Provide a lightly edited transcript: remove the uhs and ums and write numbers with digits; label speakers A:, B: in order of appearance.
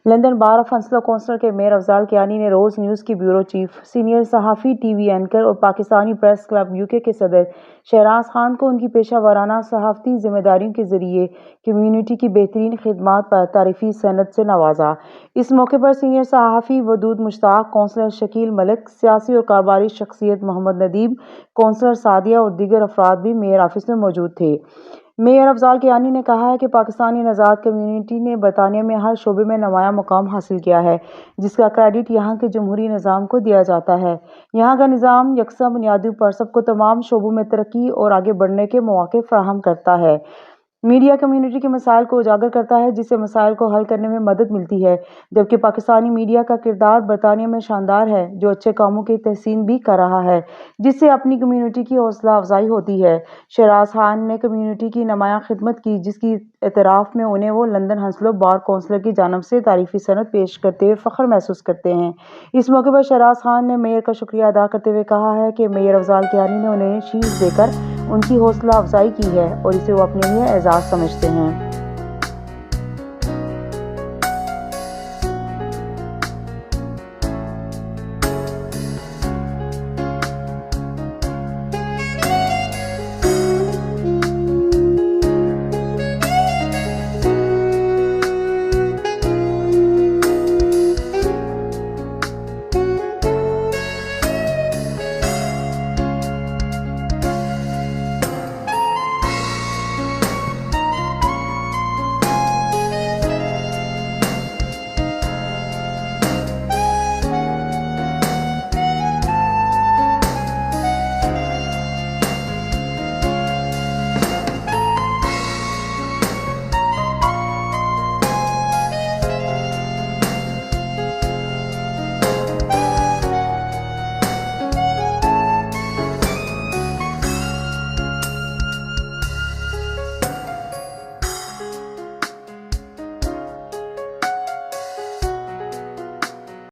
A: London borough of Hounslow council के mayor Afzal Kiani ने Roze news की ब्यूरो चीफ, सीनियर सहाफ़ी, टीवी एंकर और पाकिस्तानी प्रेस क्लब यूके के सदर शहराज खान को उनकी पेशा वाराना सहाफ़ती जिम्मेदारियों के जरिए कम्यूनिटी की बेहतरीन खिदमात पर तारीफी सनद से नवाजा। इस मौके पर सीनियर सहाफ़ी वदूद मुश्ताक, कौंसलर शकील मलिक, सियासी और कारोबारी शख्सियत मोहम्मद नदीम, कौंसलर सादिया और दीगर अफराद भी मेयर ऑफिस में मौजूद थे। मेयर अफजाल कियानी ने कहा है कि पाकिस्तानी नज़ात कम्यूनिटी ने बरतानिया में हर शोबे में नुमाया मुकाम हासिल किया है, जिसका क्रेडिट यहाँ के जमहूरी निज़ाम को दिया जाता है। यहाँ का निज़ाम यकसा बुनियादों पर सबको तमाम शोबों में तरक्की और आगे बढ़ने के मौके फराहम करता है। मीडिया कम्युनिटी के मसाइल को उजागर करता है, जिससे मसाइल को हल करने में मदद मिलती है, जबकि पाकिस्तानी मीडिया का किरदार बरतानिया में शानदार है, जो अच्छे कामों की तहसीन भी कर रहा है, जिससे अपनी कम्युनिटी की हौसला अफजाई होती है। शहराज खान ने कम्युनिटी की नुमाया खिदमत की, जिसकी एतराफ़ में उन्हें वो लंदन हंसलो बार कौंसलर की जानब से तारीफी सनद पेश करते हुए फ़ख्र महसूस करते हैं। इस मौके पर शहराज खान ने मेयर का शुक्रिया अदा करते हुए कहा है कि मेयर अफजाल कियानी ने उन्हें शील्ड देकर उनकी हौसला अफजाई की है और इसे वो अपने लिए एजाज़ समझते हैं।